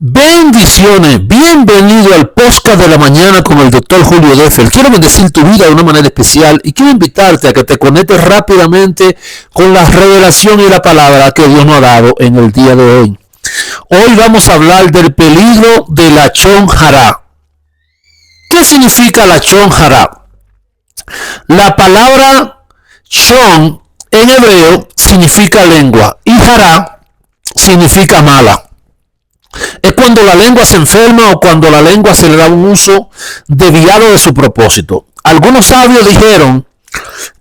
Bendiciones, bienvenido al podcast de la mañana con el doctor Julio Defel. Quiero bendecir tu vida de una manera especial y quiero invitarte a que te conectes rápidamente con la revelación y la palabra que Dios nos ha dado en el día de hoy. Hoy vamos a hablar del peligro de la lashon hara. ¿Qué significa la lashon hara? La palabra shon en hebreo significa lengua y hara significa mala. Es cuando la lengua se enferma o cuando la lengua se le da un uso desviado de su propósito. Algunos sabios dijeron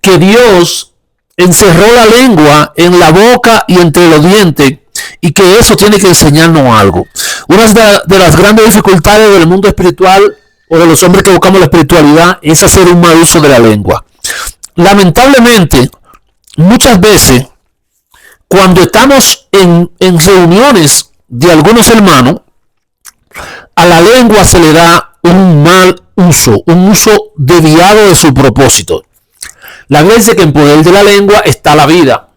que Dios encerró la lengua en la boca y entre los dientes y que eso tiene que enseñarnos algo. Una de las grandes dificultades del mundo espiritual o de los hombres que buscamos la espiritualidad es hacer un mal uso de la lengua. Lamentablemente, muchas veces, cuando estamos en reuniones de algunos hermanos, a la lengua se le da un mal uso, un uso desviado de su propósito. La Biblia dice que en poder de la lengua está la vida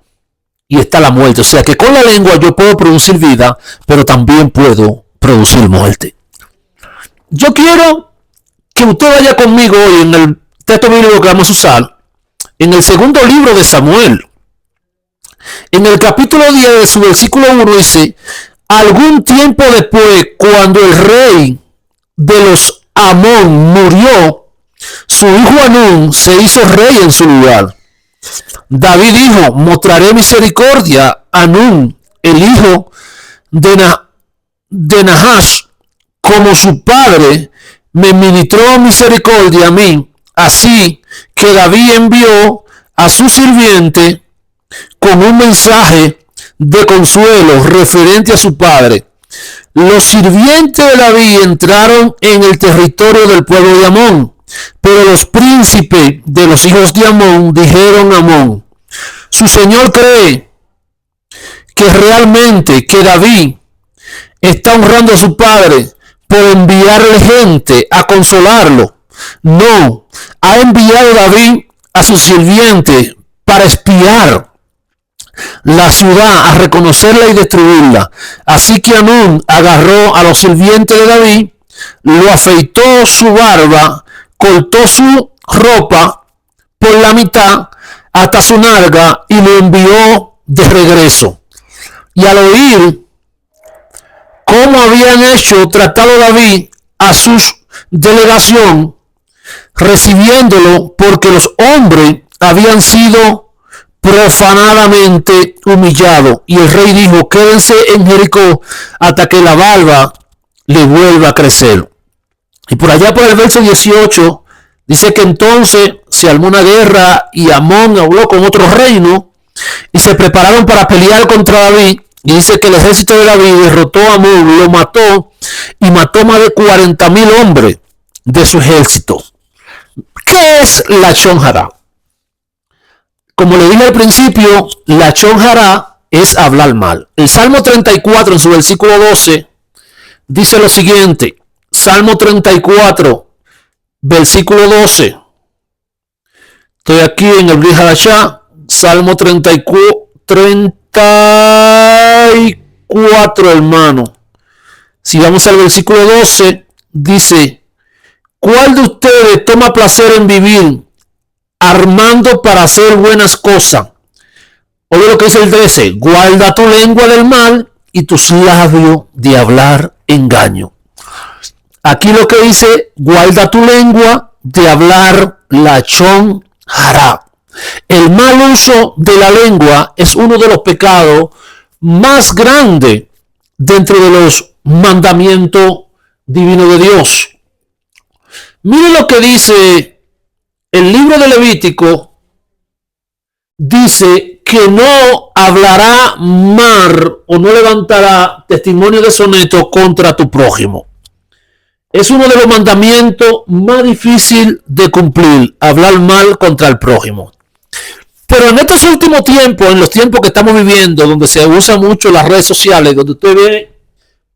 y está la muerte. O sea que con la lengua yo puedo producir vida, pero también puedo producir muerte. Yo quiero que usted vaya conmigo hoy en el texto bíblico que vamos a usar, en el segundo libro de Samuel. En el capítulo 10 de su versículo 1 dice: algún tiempo después, cuando el rey de los Amón murió, su hijo Hanún se hizo rey en su lugar. David dijo: mostraré misericordia a Hanún, el hijo de Nahash, como su padre me ministró misericordia a mí. Así que David envió a su sirviente con un mensaje de consuelo referente a su padre. Los sirvientes de David entraron en el territorio del pueblo de Amón, pero los príncipes de los hijos de Amón dijeron a Amón: su señor cree que realmente que David está honrando a su padre por enviarle gente a consolarlo. No, ha enviado David a su sirviente para espiar la ciudad, a reconocerla y destruirla. Así que Hanún agarró a los sirvientes de David, lo afeitó su barba, cortó su ropa por la mitad hasta su nalga y lo envió de regreso. Y al oír cómo habían hecho tratado David a su delegación, recibiéndolo porque los hombres habían sido profanadamente humillado, y el rey dijo: quédense en Jericó hasta que la barba le vuelva a crecer. Y por allá por el verso 18 dice que entonces se armó una guerra y Amón habló con otro reino y se prepararon para pelear contra David. Y dice que el ejército de David derrotó a Amón, lo mató y mató más de 40,000 hombres de su ejército. ¿Qué es la lashon hara? Como le dije al principio, la lashon hara es hablar mal. El Salmo 34 en su versículo 12 dice lo siguiente. Salmo 34, versículo 12. Estoy aquí en el Brit Hadashah, Salmo 34, hermano. Si vamos al versículo 12, dice: ¿cuál de ustedes toma placer en vivir, armando para hacer buenas cosas? Oye lo que dice el 13: guarda tu lengua del mal y tus labios de hablar engaño. Aquí lo que dice: guarda tu lengua de hablar la lashon hara. El mal uso de la lengua es uno de los pecados más grandes dentro de los mandamientos divinos de Dios. Mire lo que dice el libro de Levítico. Dice que no hablará mal o no levantará testimonio deshonesto contra tu prójimo. Es uno de los mandamientos más difíciles de cumplir, hablar mal contra el prójimo. Pero en estos últimos tiempos, en los tiempos que estamos viviendo, donde se usa mucho las redes sociales, donde usted ve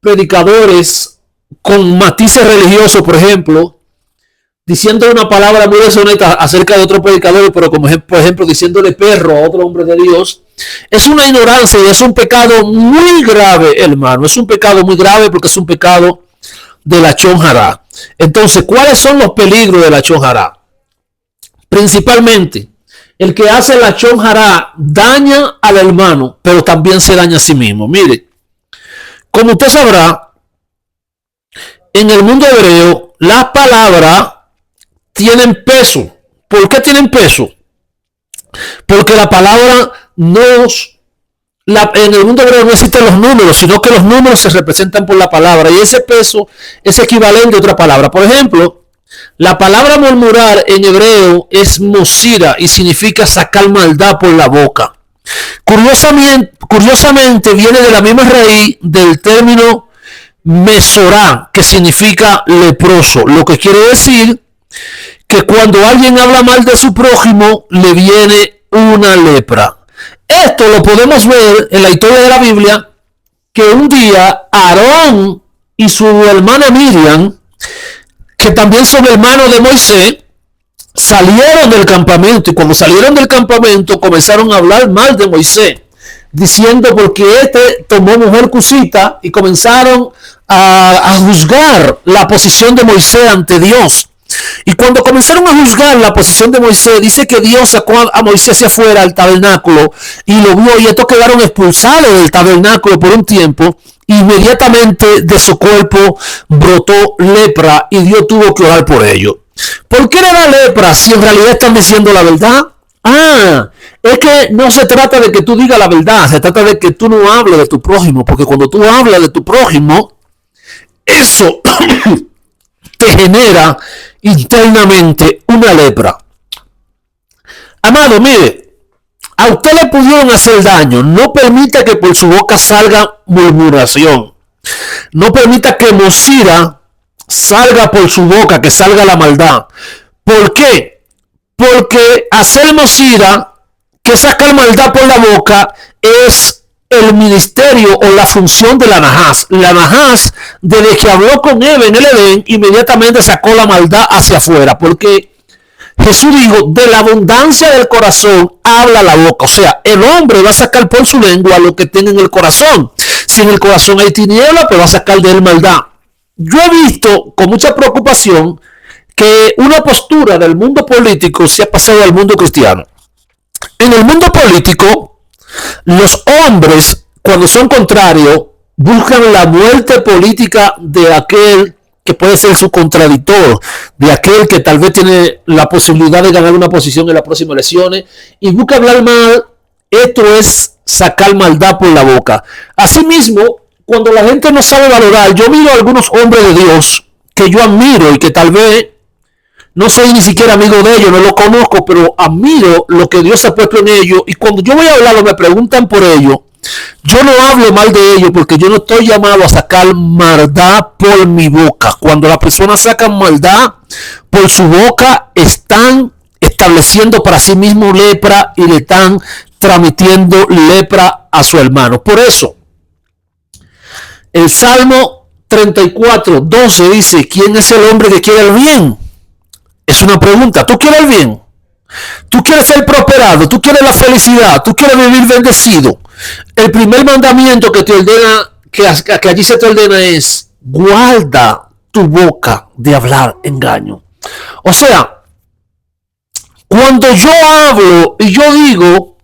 predicadores con matices religiosos, por ejemplo, diciendo una palabra muy deshonesta acerca de otro predicador, pero como por ejemplo diciéndole perro a otro hombre de Dios, es una ignorancia y es un pecado muy grave, hermano. Es un pecado muy grave porque es un pecado de la lashon hara. Entonces, ¿cuáles son los peligros de la lashon hara? Principalmente, el que hace la lashon hara daña al hermano, pero también se daña a sí mismo. Mire, como usted sabrá, en el mundo hebreo, las palabras tienen peso. ¿Por qué tienen peso? Porque la palabra en el mundo hebreo no existen los números, sino que los números se representan por la palabra y ese peso es equivalente a otra palabra. Por ejemplo, la palabra murmurar en hebreo es mosira y significa sacar maldad por la boca. Curiosamente viene de la misma raíz del término mesorá, que significa leproso, lo que quiere decir que cuando alguien habla mal de su prójimo le viene una lepra. Esto lo podemos ver en la historia de la Biblia, que un día Aarón y su hermana Miriam, que también son hermanos de Moisés, salieron del campamento y cuando salieron del campamento comenzaron a hablar mal de Moisés, diciendo porque este tomó mujer cusita y comenzaron a juzgar la posición de Moisés ante Dios. Y cuando comenzaron a juzgar la posición de Moisés, dice que Dios sacó a Moisés hacia afuera al tabernáculo y lo vio y estos quedaron expulsados del tabernáculo por un tiempo. Inmediatamente de su cuerpo brotó lepra y Dios tuvo que orar por ellos. ¿Por qué le da lepra si en realidad están diciendo la verdad? Es que no se trata de que tú digas la verdad, se trata de que tú no hables de tu prójimo, porque cuando tú hablas de tu prójimo, eso te genera internamente una lepra. Amado, mire, a usted le pudieron hacer daño. No permita que por su boca salga murmuración. No permita que mosira salga por su boca, que salga la maldad. ¿Por qué? Porque hacer mosira, que es sacar maldad por la boca, es el ministerio o la función de la Nahas. La Nahas, desde que habló con Eva en el Edén, inmediatamente sacó la maldad hacia afuera, porque Jesús dijo, de la abundancia del corazón habla la boca. O sea, el hombre va a sacar por su lengua lo que tiene en el corazón. Si en el corazón hay tiniebla, pues va a sacar de él maldad. Yo he visto con mucha preocupación que una postura del mundo político se ha pasado al mundo cristiano. En el mundo político, los hombres, cuando son contrarios, buscan la muerte política de aquel que puede ser su contradictor, de aquel que tal vez tiene la posibilidad de ganar una posición en las próximas elecciones, y busca hablar mal. Esto es sacar maldad por la boca. Asimismo, cuando la gente no sabe valorar, yo miro a algunos hombres de Dios que yo admiro y que tal vez no soy ni siquiera amigo de ellos, no lo conozco, pero admiro lo que Dios ha puesto en ellos. Y cuando yo voy a hablar o me preguntan por ellos, yo no hablo mal de ellos porque yo no estoy llamado a sacar maldad por mi boca. Cuando las personas sacan maldad por su boca, están estableciendo para sí mismo lepra y le están transmitiendo lepra a su hermano. Por eso, el Salmo 34:12 dice, ¿quién es el hombre que quiere el bien? Es una pregunta. ¿Tú quieres el bien? ¿Tú quieres ser prosperado? ¿Tú quieres la felicidad? ¿Tú quieres vivir bendecido? El primer mandamiento que te ordena, que allí se te ordena es, guarda tu boca de hablar engaño. O sea, cuando yo hablo y yo digo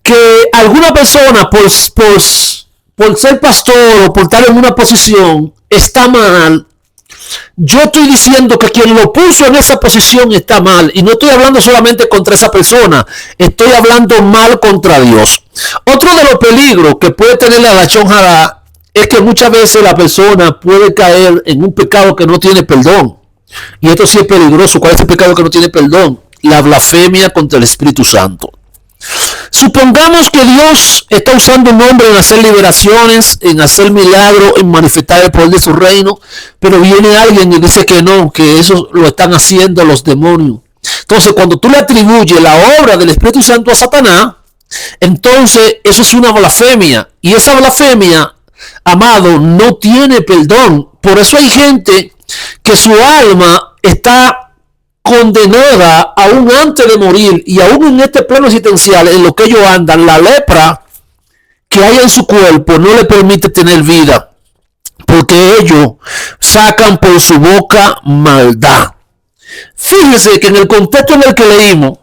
que alguna persona por ser pastor o por estar en una posición está mal, yo estoy diciendo que quien lo puso en esa posición está mal, y no estoy hablando solamente contra esa persona, estoy hablando mal contra Dios. Otro de los peligros que puede tener la lashon hara es que muchas veces la persona puede caer en un pecado que no tiene perdón, y esto sí es peligroso. ¿Cuál es el pecado que no tiene perdón? La blasfemia contra el Espíritu Santo. Supongamos que Dios está usando un hombre en hacer liberaciones, en hacer milagros, en manifestar el poder de su reino, pero viene alguien y dice que no, que eso lo están haciendo los demonios. Entonces, cuando tú le atribuyes la obra del Espíritu Santo a Satanás, entonces eso es una blasfemia, y esa blasfemia, amado, no tiene perdón. Por eso hay gente que su alma está condenada aún antes de morir y aún en este plano existencial en lo que ellos andan, la lepra que hay en su cuerpo no le permite tener vida, porque ellos sacan por su boca maldad. Fíjense que en el contexto en el que leímos,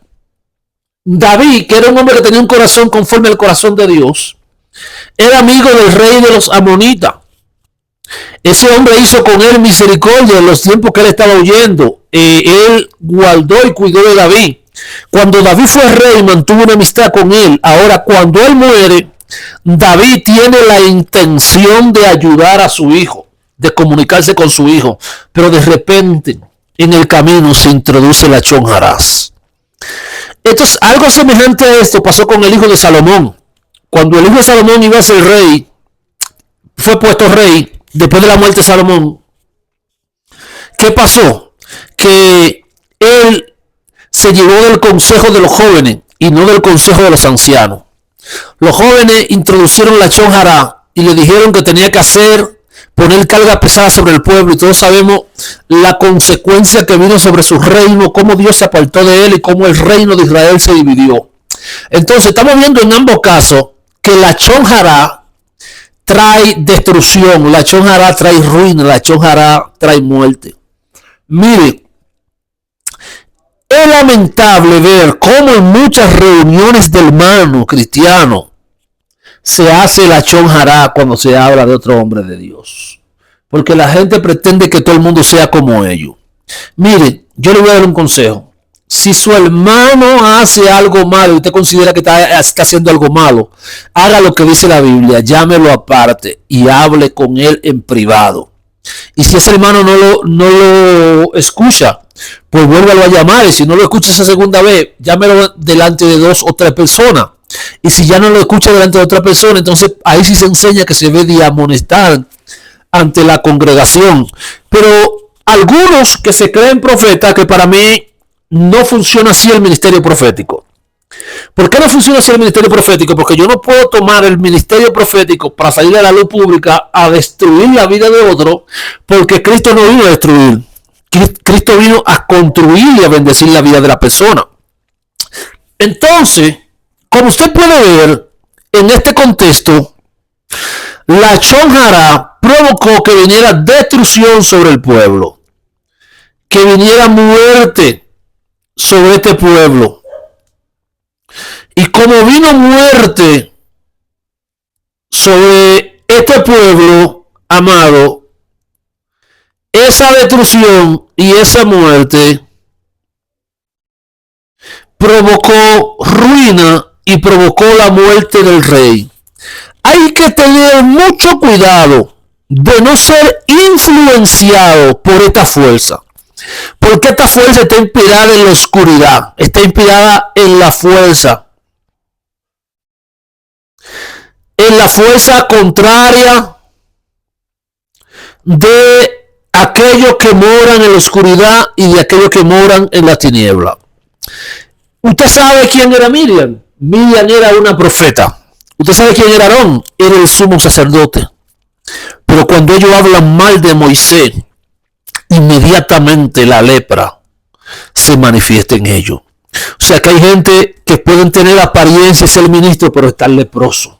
David, que era un hombre que tenía un corazón conforme al corazón de Dios, era amigo del rey de los amonitas. Ese hombre hizo con él misericordia en los tiempos que él estaba huyendo. Él guardó y cuidó de David. Cuando David fue rey, mantuvo una amistad con él. Ahora, cuando él muere, David tiene la intención de ayudar a su hijo, de comunicarse con su hijo, pero de repente en el camino se introduce la chonjarás. Entonces, algo semejante a esto pasó con el hijo de Salomón. Cuando el hijo de Salomón iba a ser rey, fue puesto rey después de la muerte de Salomón. ¿Qué pasó? Que él se llevó del consejo de los jóvenes y no del consejo de los ancianos. Los jóvenes introducieron la chonjará y le dijeron que tenía que hacer, poner carga pesada sobre el pueblo, y todos sabemos la consecuencia que vino sobre su reino, cómo Dios se apartó de él y cómo el reino de Israel se dividió. Entonces estamos viendo en ambos casos que la chonjará trae destrucción, la chonjará trae ruina, la chonjará trae muerte. Mire, es lamentable ver cómo en muchas reuniones de hermanos cristianos se hace la chonjará cuando se habla de otro hombre de Dios, porque la gente pretende que todo el mundo sea como ellos. Mire, yo le voy a dar un consejo. Si su hermano hace algo malo y usted considera que está haciendo algo malo, haga lo que dice la Biblia, llámelo aparte y hable con él en privado. Y si ese hermano no lo escucha, pues vuélvalo a llamar. Y si no lo escucha esa segunda vez, llámelo delante de 2 o 3 personas. Y si ya no lo escucha delante de otra persona, entonces ahí sí se enseña que se ve de amonestar ante la congregación. Pero algunos que se creen profetas, que para mí no funciona así el ministerio profético. ¿Por qué no funciona así el ministerio profético? Porque yo no puedo tomar el ministerio profético para salir a la luz pública a destruir la vida de otro, porque Cristo no vino a destruir. Cristo vino a construir y a bendecir la vida de la persona. Entonces, como usted puede ver, en este contexto, la chonjará provocó que viniera destrucción sobre el pueblo, que viniera muerte sobre este pueblo. Y como vino muerte sobre este pueblo, amado, esa destrucción y esa muerte provocó ruina y provocó la muerte del rey. Hay que tener mucho cuidado de no ser influenciado por esta fuerza. Porque esta fuerza está inspirada en la oscuridad, está inspirada en la fuerza contraria de aquellos que moran en la oscuridad y de aquellos que moran en la tiniebla. Usted sabe quién era Miriam. Miriam era una profeta. Usted sabe quién era Aarón. Era el sumo sacerdote. Pero cuando ellos hablan mal de Moisés, inmediatamente la lepra se manifiesta en ellos. O sea que hay gente que pueden tener apariencia y ser ministro, pero están leprosos.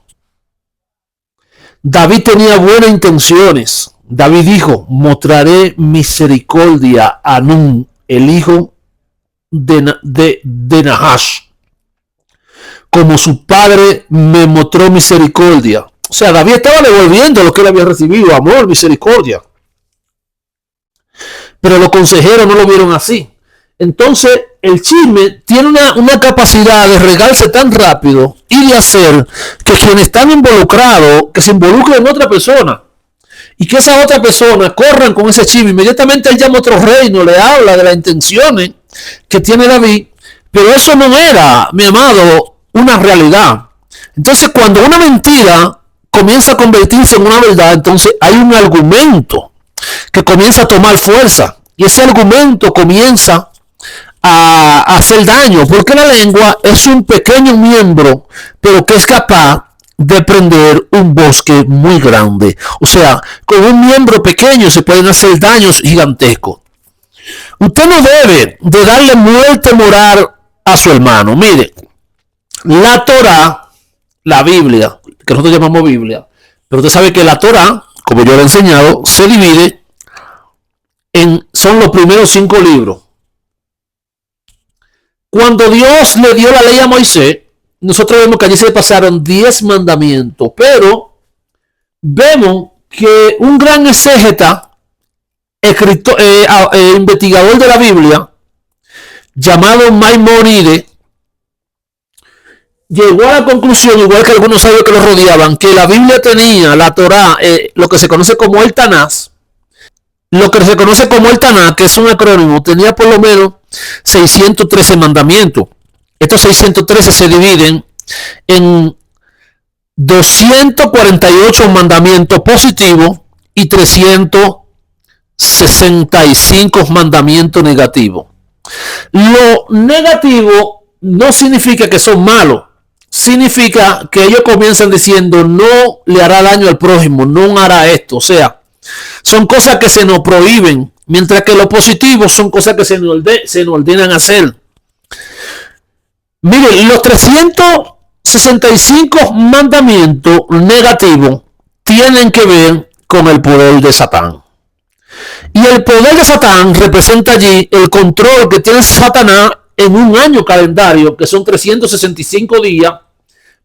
David tenía buenas intenciones. David dijo: mostraré misericordia a Nun, el hijo de Nahash, como su padre me mostró misericordia. O sea, David estaba devolviendo lo que él había recibido, amor, misericordia. Pero los consejeros no lo vieron así. Entonces, el chisme tiene una capacidad de regarse tan rápido y de hacer que quienes están involucrados, que se involucren en otra persona, y que esa otra persona corran con ese chisme. Inmediatamente él llama a otro reino, le habla de las intenciones que tiene David, pero eso no era, mi amado, una realidad. Entonces, cuando una mentira comienza a convertirse en una verdad, entonces hay un argumento que comienza a tomar fuerza, y ese argumento comienza a hacer daño, porque la lengua es un pequeño miembro, pero que es capaz de prender un bosque muy grande. O sea, con un miembro pequeño se pueden hacer daños gigantescos. Usted no debe de darle muerte moral a su hermano. Mire, la Torá, la Biblia, que nosotros llamamos Biblia, pero usted sabe que la Torá, como yo le he enseñado, se divide son los primeros 5 libros. Cuando Dios le dio la ley a Moisés, nosotros vemos que allí se pasaron 10 mandamientos, pero vemos que un gran exégeta, investigador de la Biblia, llamado Maimónides, llegó a la conclusión, igual que algunos sabios que lo rodeaban, que la Biblia tenía, la Torá, lo que se conoce como el Tanás, que es un acrónimo, tenía por lo menos 613 mandamientos. Estos 613 se dividen en 248 mandamientos positivos y 365 mandamientos negativos. Lo negativo no significa que son malos, significa que ellos comienzan diciendo no le hará daño al prójimo, no hará esto, o sea, son cosas que se nos prohíben, mientras que lo positivo son cosas que se nos ordenan hacer. Miren, los 365 mandamientos negativos tienen que ver con el poder de Satán. Y el poder de Satán representa allí el control que tiene Satanás en un año calendario, que son 365 días,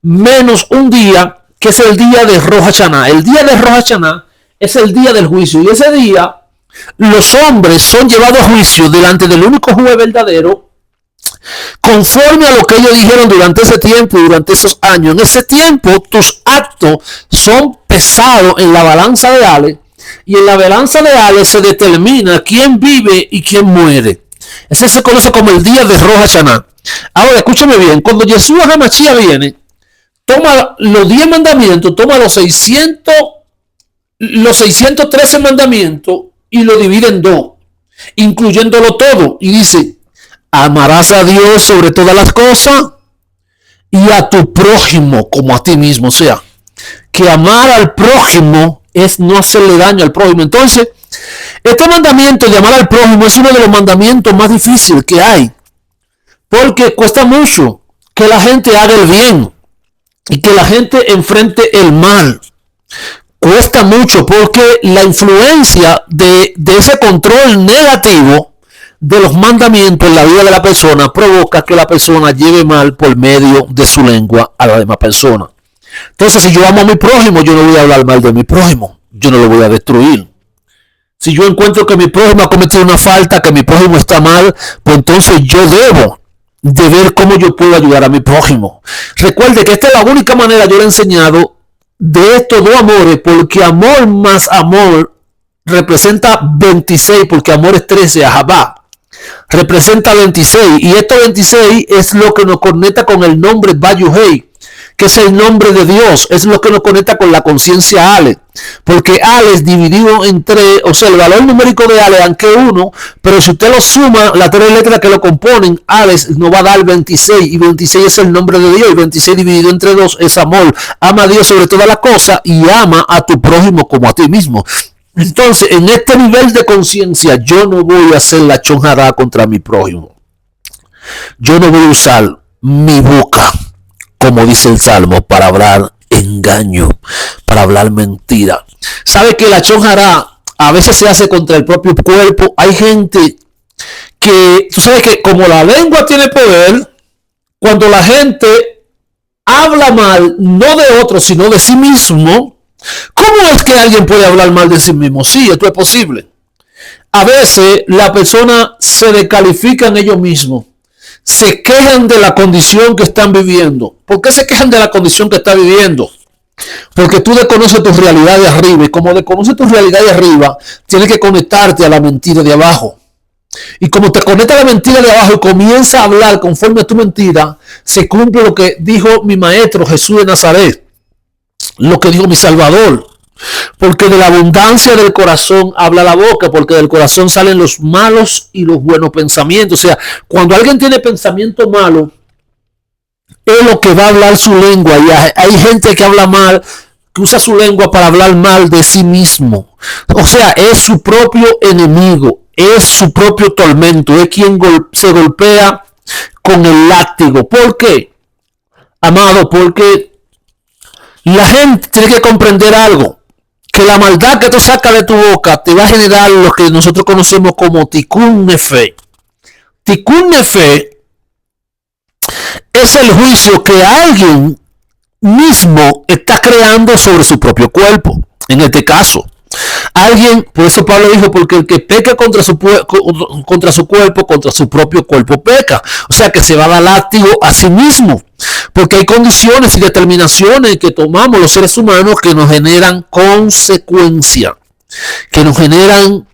menos un día, que es el día de Rosh Hashanah. El día de Rosh Hashanah es el día del juicio, y ese día los hombres son llevados a juicio delante del único juez verdadero, conforme a lo que ellos dijeron durante ese tiempo y durante esos años. En ese tiempo tus actos son pesados en la balanza de Ale, y en la balanza de Ale se determina quién vive y quién muere. Ese se conoce como el día de Rosh Hashanah. Ahora escúchame bien, cuando Yeshua HaMashiach viene, toma los 10 mandamientos, toma los 613 mandamientos y lo divide en 2, incluyéndolo todo, y dice: amarás a Dios sobre todas las cosas y a tu prójimo como a ti mismo. O sea, que amar al prójimo es no hacerle daño al prójimo. Entonces, este mandamiento de amar al prójimo es uno de los mandamientos más difíciles que hay, porque cuesta mucho que la gente haga el bien y que la gente enfrente el mal. Cuesta mucho porque la influencia de ese control negativo de los mandamientos en la vida de la persona provoca que la persona lleve mal por medio de su lengua a la demás persona. Entonces, si yo amo a mi prójimo, yo no voy a hablar mal de mi prójimo, yo no lo voy a destruir. Si yo encuentro que mi prójimo ha cometido una falta, que mi prójimo está mal, pues entonces yo debo de ver cómo yo puedo ayudar a mi prójimo. Recuerde que esta es la única manera, yo le he enseñado, de estos 2 amores, porque amor más amor representa 26, porque amor es 13, Ahabá representa 26, y estos 26 es lo que nos conecta con el nombre Bayuhei, que es el nombre de Dios, es lo que nos conecta con la conciencia Ale, porque Ale es dividido en 3, o sea, el valor numérico de Ale, aunque 1, pero si usted lo suma, las 3 letras que lo componen, Ale nos va a dar 26, y 26 es el nombre de Dios, y 26 dividido entre 2 es amor. Ama a Dios sobre todas las cosas y ama a tu prójimo como a ti mismo. Entonces, en este nivel de conciencia, yo no voy a hacer la chonjada contra mi prójimo. Yo no voy a usar mi boca, como dice el Salmo, para hablar engaño, para hablar mentira. ¿Sabe que la chonjara a veces se hace contra el propio cuerpo? Hay gente que, tú sabes que como la lengua tiene poder, cuando la gente habla mal, no de otro, sino de sí mismo, ¿cómo es que alguien puede hablar mal de sí mismo? Sí, esto es posible. A veces la persona se descalifica en ellos mismos, se quejan de la condición que están viviendo. ¿Por qué se quejan de la condición que está viviendo? Porque tú desconoces tu realidad de arriba, y como desconoces tu realidad de arriba, tienes que conectarte a la mentira de abajo. Y como te conecta a la mentira de abajo y comienza a hablar conforme a tu mentira, se cumple lo que dijo mi maestro Jesús de Nazaret, lo que dijo mi Salvador. Porque de la abundancia del corazón habla la boca, porque del corazón salen los malos y los buenos pensamientos. O sea, cuando alguien tiene pensamiento malo, es lo que va a hablar su lengua. Y hay gente que habla mal que usa su lengua para hablar mal de sí mismo. O sea, es su propio enemigo, es su propio tormento, es quien se golpea con el látigo. ¿Por qué? Amado, porque la gente tiene que comprender algo, que la maldad que tú sacas de tu boca te va a generar lo que nosotros conocemos como tikkun nefesh. Tikkun nefesh es el juicio que alguien mismo está creando sobre su propio cuerpo. En este caso, alguien, por eso Pablo dijo, porque el que peca contra su cuerpo, contra su propio cuerpo peca. O sea que se va a dar látigo a sí mismo. Porque hay condiciones y determinaciones que tomamos los seres humanos que nos generan consecuencia, que nos generan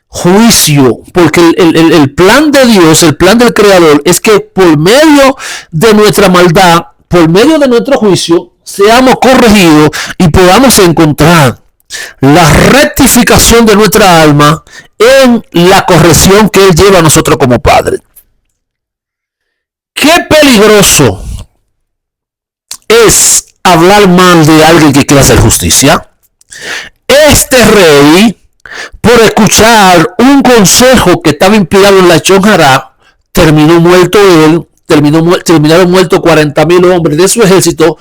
juicio, porque el plan de Dios, el plan del Creador, es que por medio de nuestra maldad, por medio de nuestro juicio, seamos corregidos y podamos encontrar la rectificación de nuestra alma en la corrección que Él lleva a nosotros como Padre. Qué peligroso es hablar mal de alguien que quiere hacer justicia. Este rey, por escuchar un consejo que estaba inspirado en la Lashon Hara, terminó muerto él, terminaron muertos 40,000 hombres de su ejército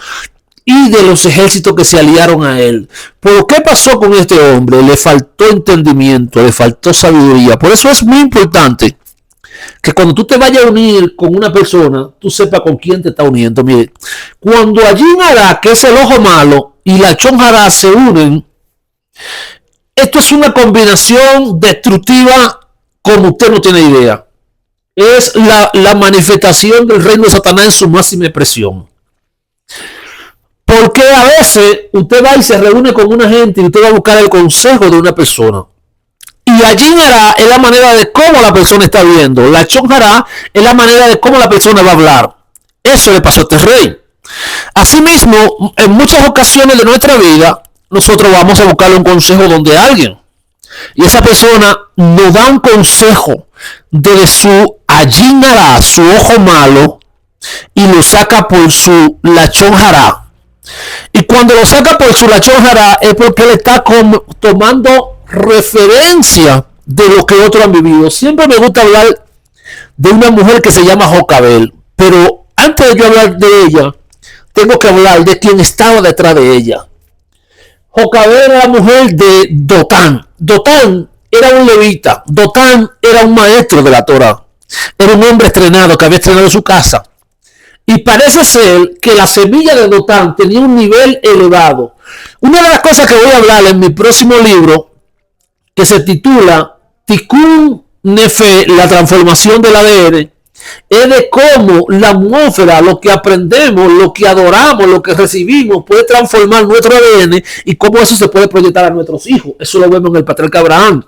y de los ejércitos que se aliaron a él. ¿Pero qué pasó con este hombre? Le faltó entendimiento, le faltó sabiduría. Por eso es muy importante que cuando tú te vayas a unir con una persona, tú sepas con quién te está uniendo. Mire, cuando Lashon Hara, que es el ojo malo, y la Lashon Hara se unen, esto es una combinación destructiva como usted no tiene idea. Es la manifestación del reino de Satanás en su máxima expresión. Porque a veces usted va y se reúne con una gente y usted va a buscar el consejo de una persona. Y Lashon Hara es la manera de cómo la persona está viendo. La Lashon Hara es la manera de cómo la persona va a hablar. Eso le pasó a este rey. Asimismo, en muchas ocasiones de nuestra vida, nosotros vamos a buscar un consejo donde alguien. Y esa persona nos da un consejo de su Lashon Hara, su ojo malo, y lo saca por su Lashon Hara. Y cuando lo saca por su Lashon Hara es porque él está tomando referencia de lo que otros han vivido. Siempre me gusta hablar de una mujer que se llama Jocabel, pero antes de yo hablar de ella, tengo que hablar de quien estaba detrás de ella. Jocabel era la mujer de Dotán. Dotán era un levita. Dotán era un maestro de la Torah. Era un hombre estrenado que había estrenado su casa. Y parece ser que la semilla de Dotán tenía un nivel elevado. Una de las cosas que voy a hablar en mi próximo libro, que se titula Tikkun Nefesh, la transformación del ADN, es de cómo la atmósfera, lo que aprendemos, lo que adoramos, lo que recibimos, puede transformar nuestro ADN y cómo eso se puede proyectar a nuestros hijos. Eso lo vemos en el patriarca Abraham.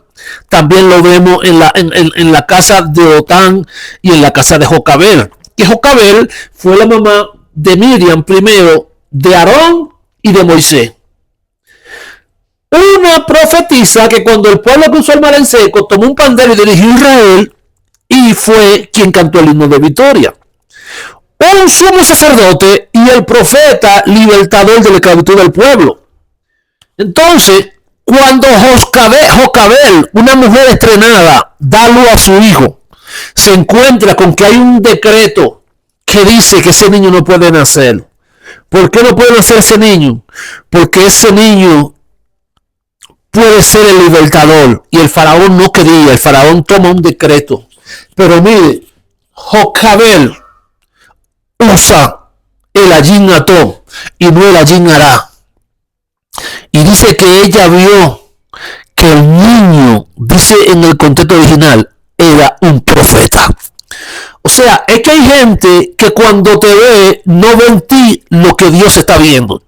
También lo vemos en la casa de Dotán y en la casa de Jocabel. Que Jocabel fue la mamá de Miriam primero, de Aarón y de Moisés. Una profetisa que cuando el pueblo cruzó el mar en seco, tomó un pandero y dirigió a Israel y fue quien cantó el himno de victoria. Un sumo sacerdote y el profeta libertador de la esclavitud del pueblo. Entonces, cuando Jocabel, una mujer estrenada, da luz a su hijo, se encuentra con que hay un decreto que dice que ese niño no puede nacer. ¿Por qué no puede nacer ese niño? Porque ese niño puede ser el libertador. Y el faraón no quería. El faraón toma un decreto. Pero mire, Jocabel usa el Lashon Hara y no el Lashon Hara. Y dice que ella vio que el niño, dice en el contexto original, era un profeta. O sea, es que hay gente que cuando te ve, no ve en ti lo que Dios está viendo.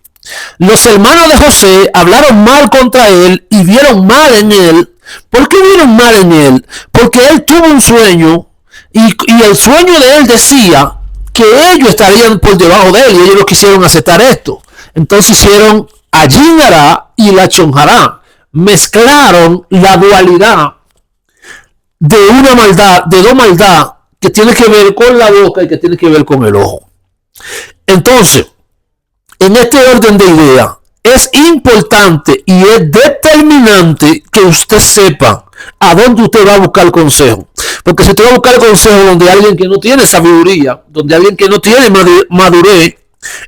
Los hermanos de José hablaron mal contra él y vieron mal en él. ¿Por qué vieron mal en él? Porque él tuvo un sueño y el sueño de él decía que ellos estarían por debajo de él y ellos no quisieron aceptar esto. Entonces hicieron Lashon Hara y Lashon Hara. Mezclaron la dualidad de una maldad, de dos maldad que tiene que ver con la boca y que tiene que ver con el ojo. Entonces, en este orden de idea, Es importante y es determinante que usted sepa a dónde usted va a buscar consejo. Porque si usted va a buscar consejo donde alguien que no tiene sabiduría, donde alguien que no tiene madurez,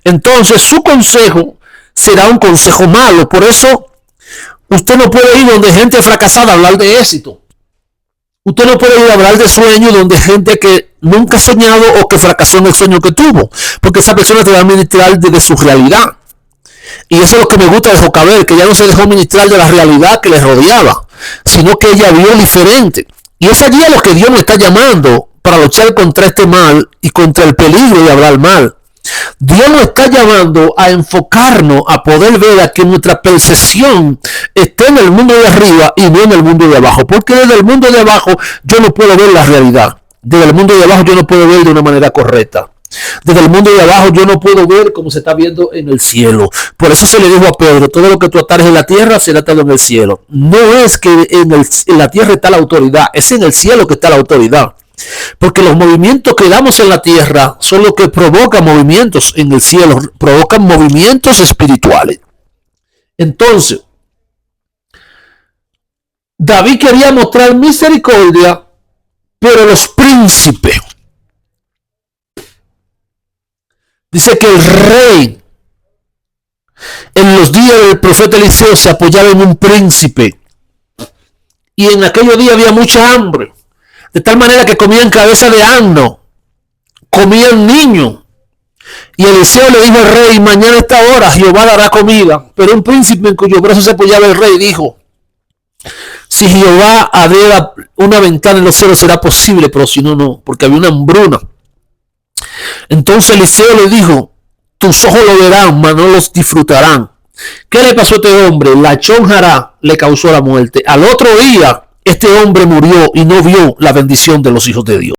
entonces su consejo será un consejo malo. Por eso usted no puede ir donde gente fracasada a hablar de éxito. Usted no puede ir a hablar de sueños donde gente que nunca ha soñado o que fracasó en el sueño que tuvo. Porque esa persona te va a ministrar desde su realidad. Y eso es lo que me gusta de Jocabel, que ya no se dejó ministrar de la realidad que le rodeaba, sino que ella vio diferente. Y es allí a lo que Dios me está llamando para luchar contra este mal y contra el peligro de hablar mal. Dios nos está llamando a enfocarnos, a poder ver a que nuestra percepción esté en el mundo de arriba y no en el mundo de abajo. Porque desde el mundo de abajo yo no puedo ver la realidad. Desde el mundo de abajo yo no puedo ver de una manera correcta. Desde el mundo de abajo yo no puedo ver como se está viendo en el cielo. Por eso se le dijo a Pedro, todo lo que tú atares en la tierra será atado en el cielo. No es que en la tierra está la autoridad, es en el cielo que está la autoridad. Porque los movimientos que damos en la tierra son los que provocan movimientos en el cielo, provocan movimientos espirituales. Entonces, David quería mostrar misericordia, pero los príncipes, dice que el rey en los días del profeta Eliseo se apoyaba en un príncipe. Y en aquellos días había mucha hambre. De tal manera que comían cabeza de asno, comían niños. Y Eliseo le dijo al rey, mañana a esta hora Jehová dará comida. Pero un príncipe en cuyo brazo se apoyaba el rey dijo, si Jehová abriera una ventana en los cielos será posible, pero si no, no, porque había una hambruna. Entonces Eliseo le dijo, tus ojos lo verán, mas no los disfrutarán. ¿Qué le pasó a este hombre? La chonjara le causó la muerte. Al otro día, este hombre murió y no vio la bendición de los hijos de Dios.